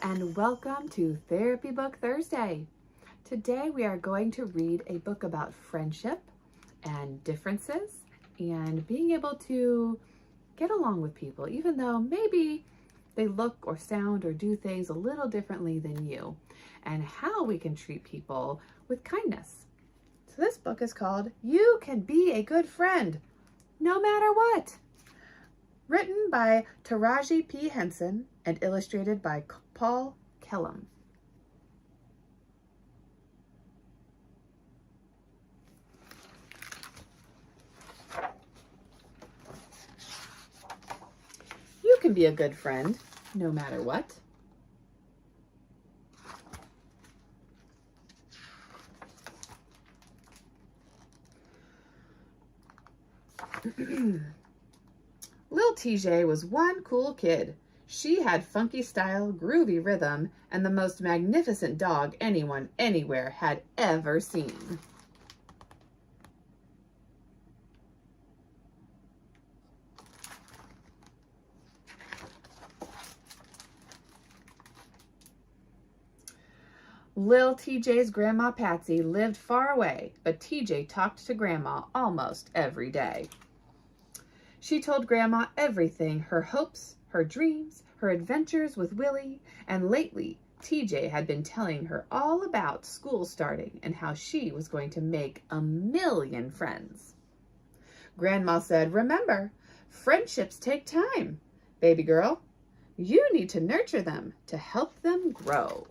and welcome to Therapy Book Thursday. Today we are going to read a book about friendship and differences and being able to get along with people, even though maybe they look or sound or do things a little differently than you, and how we can treat people with kindness. So this book is called You Can Be a Good Friend, No Matter What. Written by Taraji P. Henson and illustrated by Paul Kellum. You can be a good friend, no matter what. Lil TJ was one cool kid. She had funky style, groovy rhythm, and the most magnificent dog anyone anywhere had ever seen. Lil TJ's grandma Patsy lived far away, but TJ talked to grandma almost every day. She told grandma everything, her hopes, her dreams, her adventures with Willie, and lately TJ had been telling her all about school starting and how she was going to make 1,000,000 friends. Grandma said, "Remember, friendships take time. Baby girl, you need to nurture them to help them grow."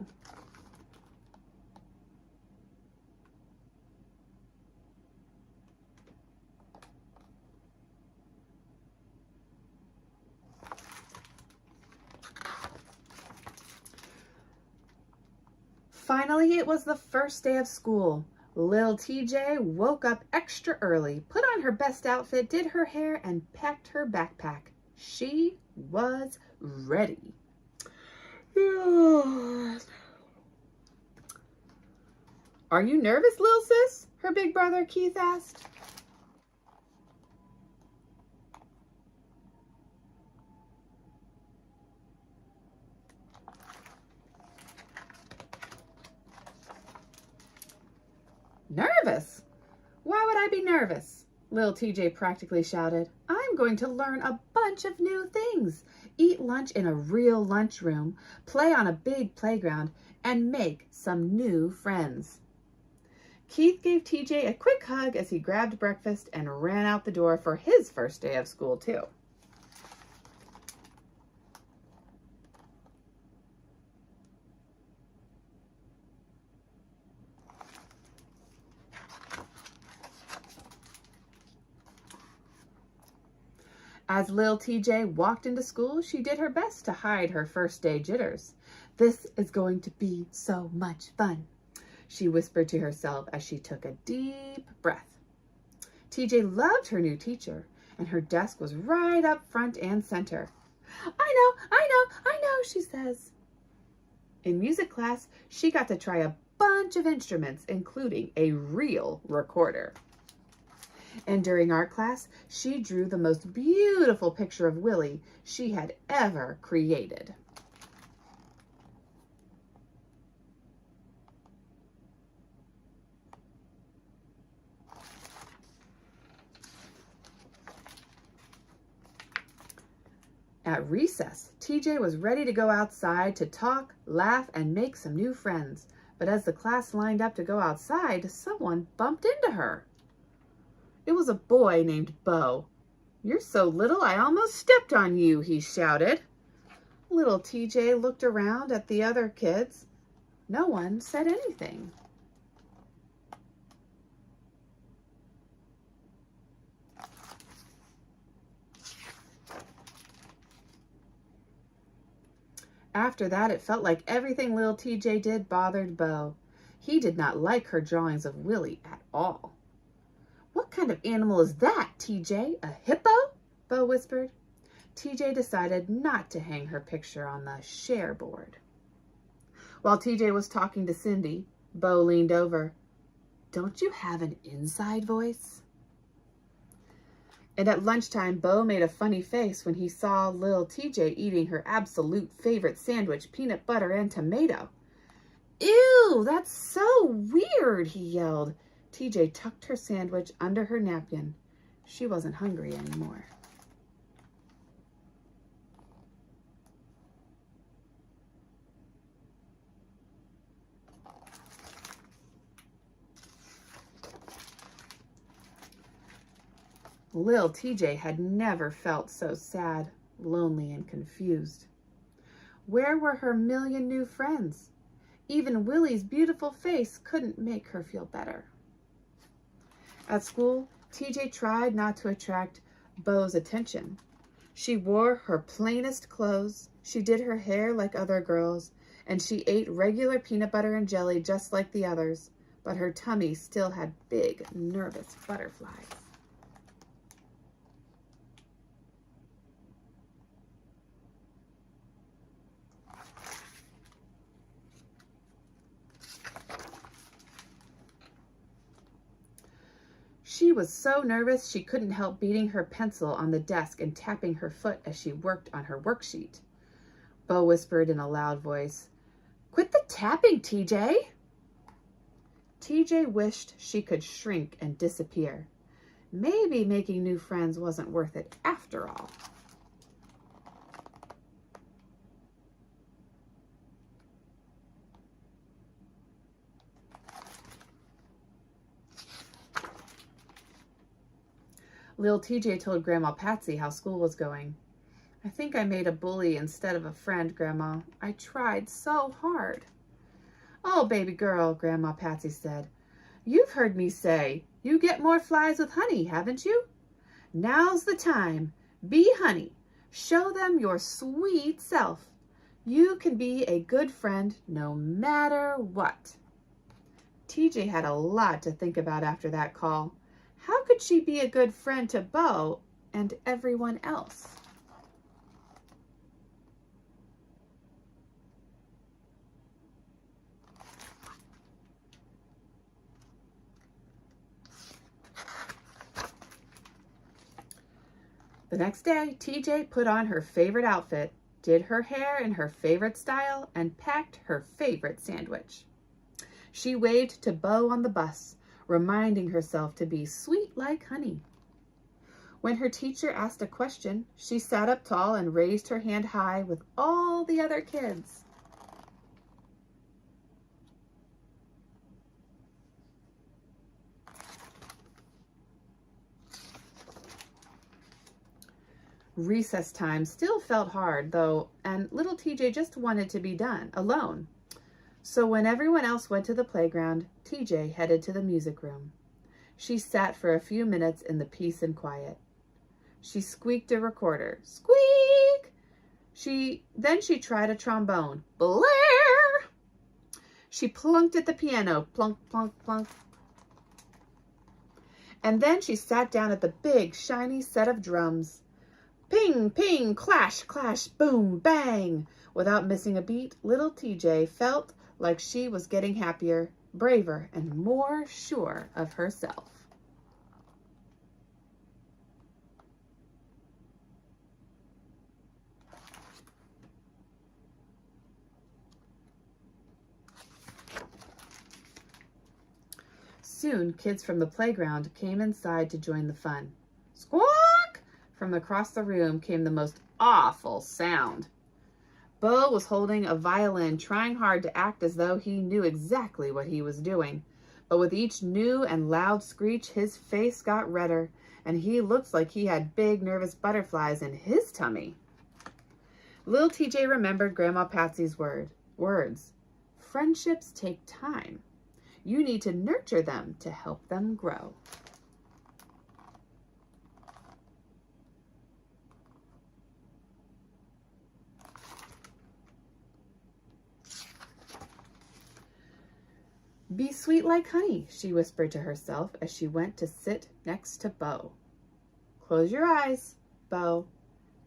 Finally, it was the first day of school. Lil TJ woke up extra early, put on her best outfit, did her hair, and packed her backpack. She was ready. "Are you nervous, Lil Sis?" her big brother Keith asked. "Nervous? Why would I be nervous?" Lil TJ practically shouted. "I'm going to learn a bunch of new things, eat lunch in a real lunchroom, play on a big playground, and make some new friends." Keith gave TJ a quick hug as he grabbed breakfast and ran out the door for his first day of school, too. As Lil TJ walked into school, she did her best to hide her first day jitters. "This is going to be so much fun," she whispered to herself as she took a deep breath. TJ loved her new teacher, and her desk was right up front and center. I know, she says. In music class, she got to try a bunch of instruments, including a real recorder. And during art class, she drew the most beautiful picture of Willie she had ever created. At recess, TJ was ready to go outside to talk, laugh, and make some new friends. But as the class lined up to go outside, someone bumped into her. It was a boy named Bo. "You're so little I almost stepped on you," he shouted. Little TJ looked around at the other kids. No one said anything. After that, it felt like everything Lil TJ did bothered Bo. He did not like her drawings of Willie at all. "What kind of animal is that, TJ? A hippo?" Bo whispered. TJ decided not to hang her picture on the share board. While TJ was talking to Cindy, Bo leaned over. "Don't you have an inside voice?" And at lunchtime, Bo made a funny face when he saw Lil TJ eating her absolute favorite sandwich, peanut butter and tomato. "Ew, that's so weird," he yelled. TJ tucked her sandwich under her napkin. She wasn't hungry anymore. Lil TJ had never felt so sad, lonely, and confused. Where were her million new friends? Even Willie's beautiful face couldn't make her feel better. At school, TJ tried not to attract Bo's attention. She wore her plainest clothes, she did her hair like other girls, and she ate regular peanut butter and jelly just like the others, but her tummy still had big, nervous butterflies. She was so nervous she couldn't help beating her pencil on the desk and tapping her foot as she worked on her worksheet. Bo whispered in a loud voice, "Quit the tapping, TJ." TJ wished she could shrink and disappear. Maybe making new friends wasn't worth it after all. Lil TJ told Grandma Patsy how school was going. "I think I made a bully instead of a friend, Grandma. I tried so hard." "Oh, baby girl," Grandma Patsy said. "You've heard me say, you get more flies with honey, haven't you? Now's the time. Be honey. Show them your sweet self. You can be a good friend no matter what." TJ had a lot to think about after that call. How could she be a good friend to Bo and everyone else? The next day, TJ put on her favorite outfit, did her hair in her favorite style, and packed her favorite sandwich. She waved to Bo on the bus, reminding herself to be sweet like honey. When her teacher asked a question, she sat up tall and raised her hand high with all the other kids. Recess time still felt hard, though, and little TJ just wanted to be done, alone. So when everyone else went to the playground, TJ headed to the music room. She sat for a few minutes in the peace and quiet. She squeaked a recorder. Squeak! Then she tried a trombone. Blair! She plunked at the piano. Plunk, plunk, plunk. And then she sat down at the big, shiny set of drums. Ping, ping, clash, clash, boom, bang. Without missing a beat, little TJ felt like she was getting happier, braver, and more sure of herself. Soon, kids from the playground came inside to join the fun. Squawk! From across the room came the most awful sound. Bo was holding a violin, trying hard to act as though he knew exactly what he was doing. But with each new and loud screech, his face got redder, and he looked like he had big, nervous butterflies in his tummy. Lil TJ remembered Grandma Patsy's words. Friendships take time. You need to nurture them to help them grow. Be sweet like honey, she whispered to herself as she went to sit next to Bo. Close your eyes, Bo.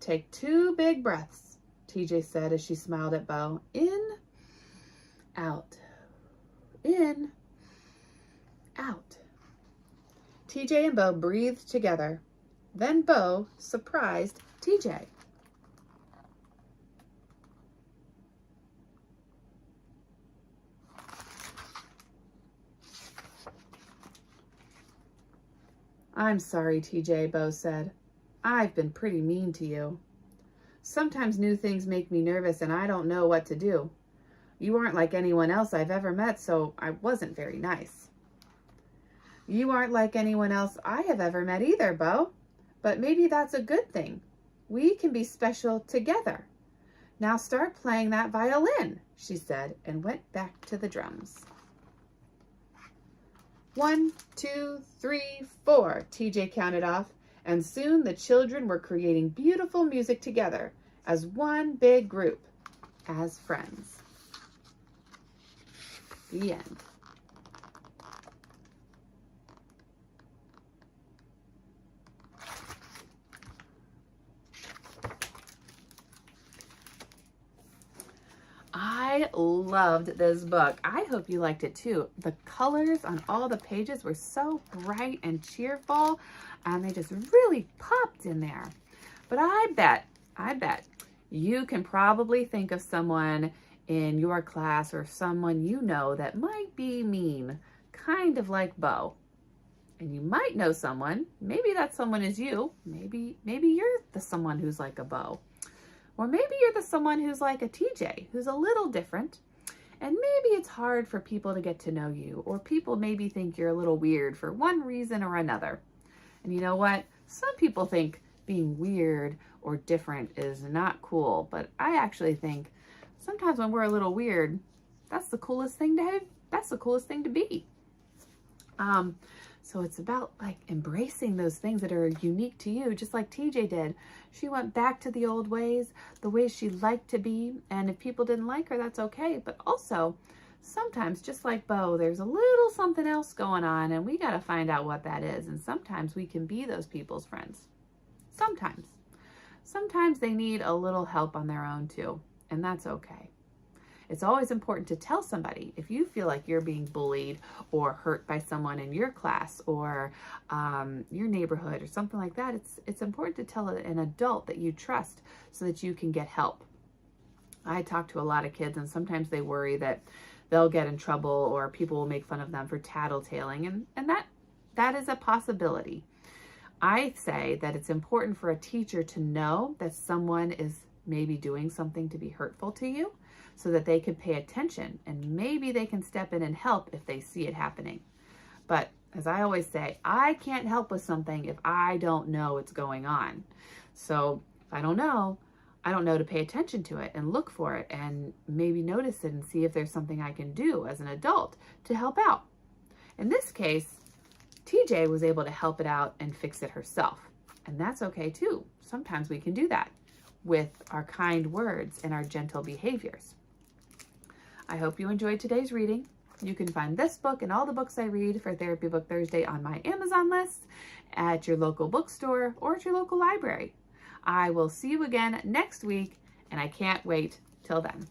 Take 2 big breaths, TJ said as she smiled at Bo. In, out, in, out. TJ and Bo breathed together. Then Bo surprised TJ. "I'm sorry, TJ," Bo said. "I've been pretty mean to you. Sometimes new things make me nervous and I don't know what to do. You aren't like anyone else I've ever met, so I wasn't very nice." "You aren't like anyone else I have ever met either, Bo. But maybe that's a good thing. We can be special together. Now start playing that violin," she said, and went back to the drums. 1, 2, 3, 4, TJ counted off, and soon the children were creating beautiful music together as one big group, as friends. The end. I loved this book. I hope you liked it too. The colors on all the pages were so bright and cheerful, and they just really popped in there. But I bet you can probably think of someone in your class or someone you know that might be mean, kind of like Bo. And you might know someone, maybe that someone is you. Maybe you're the someone who's like a Bo. Or maybe you're the someone who's like a TJ, who's a little different. And maybe it's hard for people to get to know you, or people maybe think you're a little weird for one reason or another. And you know what? Some people think being weird or different is not cool, but I actually think sometimes when we're a little weird, that's the coolest thing to have. That's the coolest thing to be. So it's about like embracing those things that are unique to you, just like TJ did. She went back to the old ways, the ways she liked to be. And if people didn't like her, that's okay. But also sometimes, just like Bo, there's a little something else going on and we got to find out what that is. And sometimes we can be those people's friends. Sometimes they need a little help on their own too. And that's okay. It's always important to tell somebody if you feel like you're being bullied or hurt by someone in your class or your neighborhood or something like that. It's important to tell an adult that you trust so that you can get help. I talk to a lot of kids and sometimes they worry that they'll get in trouble or people will make fun of them for tattletaling, and that is a possibility. I say that it's important for a teacher to know that someone is maybe doing something to be hurtful to you, so that they can pay attention and maybe they can step in and help if they see it happening. But as I always say, I can't help with something if I don't know what's going on. So if I don't know to pay attention to it and look for it and maybe notice it and see if there's something I can do as an adult to help out. In this case, TJ was able to help it out and fix it herself. And that's okay too. Sometimes we can do that with our kind words and our gentle behaviors. I hope you enjoyed today's reading. You can find this book and all the books I read for Therapy Book Thursday on my Amazon list, at your local bookstore, or at your local library. I will see you again next week, and I can't wait till then.